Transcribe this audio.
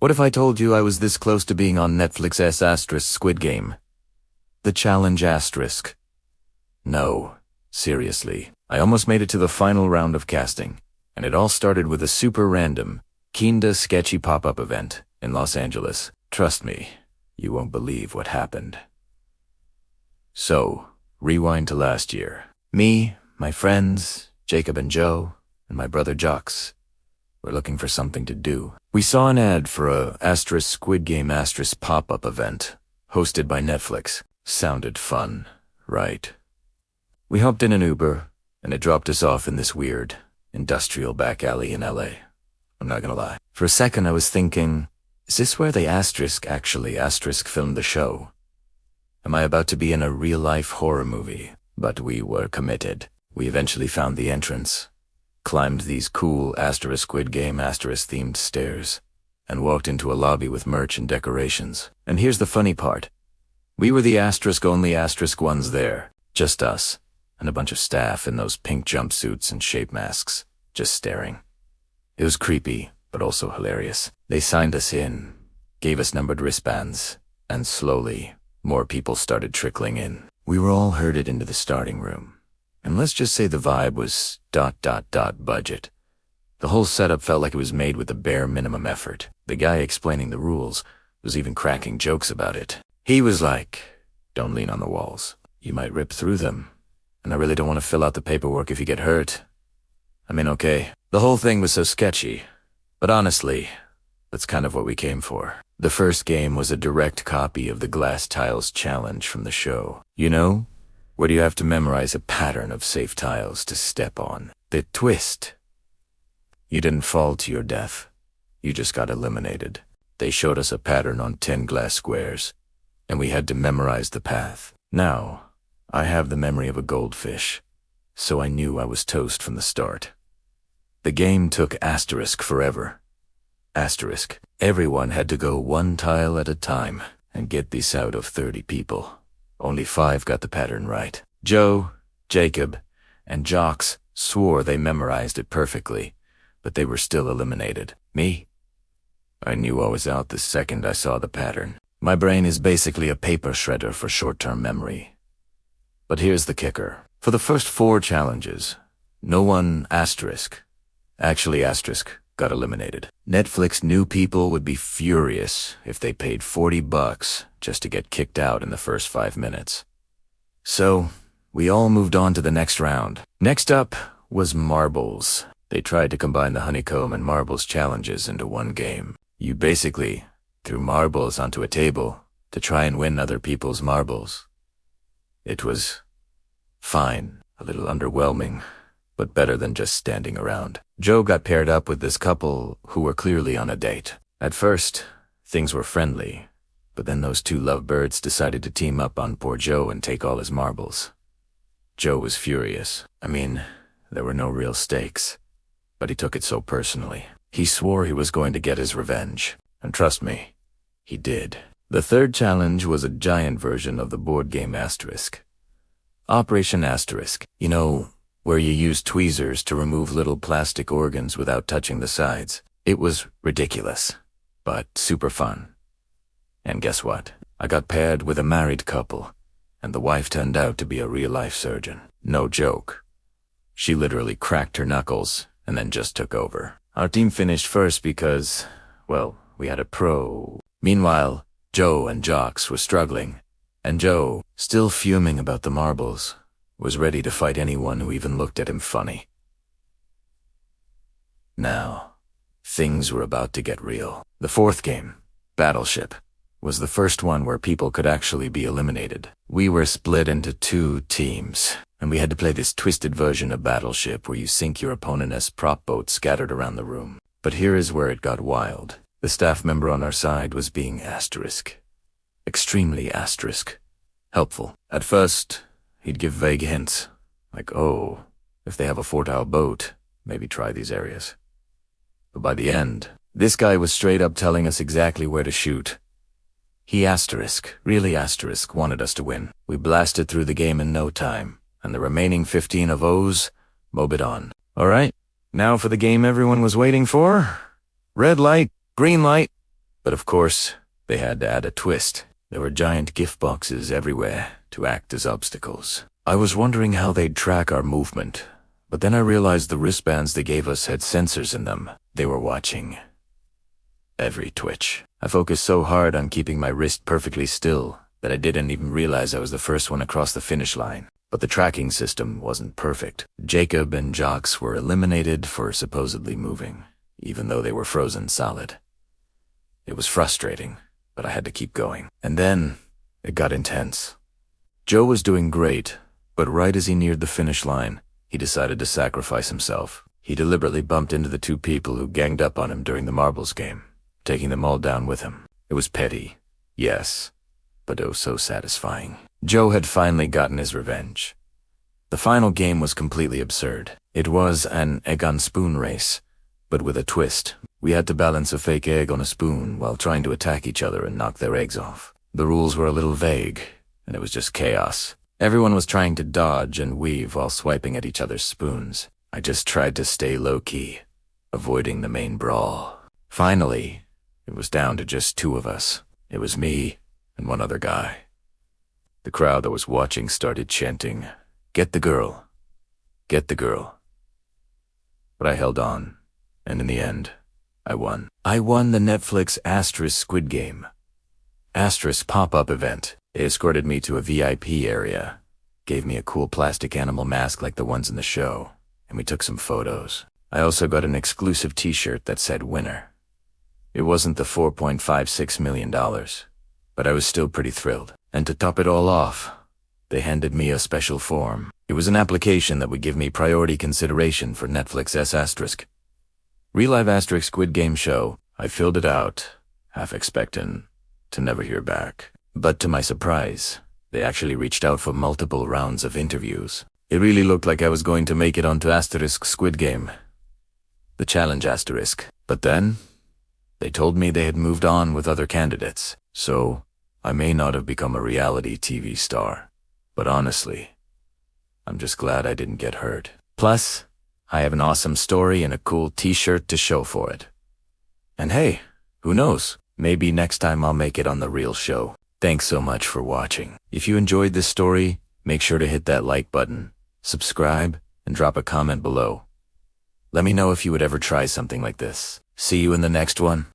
What if I told you I was this close to being on Netflix's asterisk Squid Game? The challenge asterisk. No, seriously. I almost made it to the final round of casting, and it all started with a super random, kinda sketchy pop-up event in Los Angeles. Trust me, you won't believe what happened. So, rewind to last year. Me, my friends, Jacob and Joe, and my brother Jocks were looking for something to do. We saw an ad for a asterisk Squid Game asterisk pop-up event hosted by Netflix. Sounded fun, right? We hopped in an Uber, and it dropped us off in this weird, industrial back alley in LA. I'm not gonna lie. For a second I was thinking, is this where they actually filmed the show? Am I about to be in a real-life horror movie? But we were committed. We eventually found the entrance, climbed these cool Squid Game themed stairs, and walked into a lobby with merch and decorations. And here's the funny part. We were the only ones there. Just us, and a bunch of staff in those pink jumpsuits and shape masks, just staring. It was creepy, but also hilarious. They signed us in, gave us numbered wristbands, and slowly, more people started trickling in. We were all herded into the starting room. And let's just say the vibe was ... budget. The whole setup felt like it was made with the bare minimum effort. The guy explaining the rules was even cracking jokes about it. He was like, don't lean on the walls. You might rip through them. And I really don't want to fill out the paperwork if you get hurt. I mean, okay, the whole thing was so sketchy. But honestly, that's kind of what we came for. The first game was a direct copy of the glass tiles challenge from the show. You know, where you have to memorize a pattern of safe tiles to step on. The twist. You didn't fall to your death. You just got eliminated. They showed us a pattern on 10 glass squares, and we had to memorize the path. Now, I have the memory of a goldfish, so I knew I was toast from the start. The game took asterisk forever. Asterisk. Everyone had to go one tile at a time and get this out of 30 people. Only 5 got the pattern right. Joe, Jacob, and Jocks swore they memorized it perfectly, but they were still eliminated. Me? I knew I was out the second I saw the pattern. My brain is basically a paper shredder for short-term memory. But here's the kicker. For the first 4 challenges, no one asterisk got eliminated. Netflix knew people would be furious if they paid $40 just to get kicked out in the first 5 minutes. So, we all moved on to the next round. Next up was marbles. They tried to combine the honeycomb and marbles challenges into one game. You basically threw marbles onto a table to try and win other people's marbles. It was fine, a little underwhelming, but better than just standing around. Joe got paired up with this couple who were clearly on a date. At first, things were friendly, but then those 2 lovebirds decided to team up on poor Joe and take all his marbles. Joe was furious. I mean, there were no real stakes, but he took it so personally. He swore he was going to get his revenge, and trust me, he did. The third challenge was a giant version of the board game Asterisk. Operation Asterisk. You know, where you use tweezers to remove little plastic organs without touching the sides. It was ridiculous, but super fun. And guess what? I got paired with a married couple, and the wife turned out to be a real-life surgeon. No joke. She literally cracked her knuckles and then just took over. Our team finished first because, well, we had a pro. Meanwhile, Joe and Jocks were struggling, and Joe, still fuming about the marbles, was ready to fight anyone who even looked at him funny. Now, things were about to get real. The fourth game, Battleship, was the first one where people could actually be eliminated. We were split into 2 teams, and we had to play this twisted version of Battleship where you sink your opponent as prop boats scattered around the room. But here is where it got wild. The staff member on our side was being asterisk. Extremely asterisk. Helpful. At first, he'd give vague hints, like, oh, if they have a 4-tile boat, maybe try these areas. But by the end, this guy was straight up telling us exactly where to shoot. He really wanted us to win. We blasted through the game in no time, and the remaining 15 of O's mobbed on. Alright, now for the game everyone was waiting for. Red light, green light, But of course, they had to add a twist. There were giant gift boxes everywhere to act as obstacles. I was wondering how they'd track our movement, but then I realized the wristbands they gave us had sensors in them. They were watching every twitch. I focused so hard on keeping my wrist perfectly still that I didn't even realize I was the first one across the finish line. But the tracking system wasn't perfect. Jacob and Jocks were eliminated for supposedly moving, even though they were frozen solid. It was frustrating, but I had to keep going. And then it got intense. Joe was doing great, but right as he neared the finish line, he decided to sacrifice himself. He deliberately bumped into the two people who ganged up on him during the marbles game, taking them all down with him. It was petty, yes, but oh so satisfying. Joe had finally gotten his revenge. The final game was completely absurd. It was an egg-on-spoon race, but with a twist. We had to balance a fake egg on a spoon while trying to attack each other and knock their eggs off. The rules were a little vague, and it was just chaos. Everyone was trying to dodge and weave while swiping at each other's spoons. I just tried to stay low-key, avoiding the main brawl. Finally, it was down to just two of us. It was me and one other guy. The crowd that was watching started chanting, "Get the girl, get the girl." But I held on, and in the end, I won. I won the Netflix Squid Game pop-up event. They escorted me to a VIP area, gave me a cool plastic animal mask like the ones in the show, and we took some photos. I also got an exclusive t-shirt that said winner. It wasn't the $4.56 million, but I was still pretty thrilled. And to top it all off, they handed me a special form. It was an application that would give me priority consideration for Netflix Real Life Squid Game show. I filled it out, half expectant to never hear back. But to my surprise, they actually reached out for multiple rounds of interviews. It really looked like I was going to make it onto Squid Game, the challenge asterisk. But then, they told me they had moved on with other candidates, so I may not have become a reality TV star. But honestly, I'm just glad I didn't get hurt. Plus, I have an awesome story and a cool t-shirt to show for it. And hey, who knows? Maybe next time I'll make it on the real show. Thanks so much for watching. If you enjoyed this story, make sure to hit that like button, subscribe, and drop a comment below. Let me know if you would ever try something like this. See you in the next one.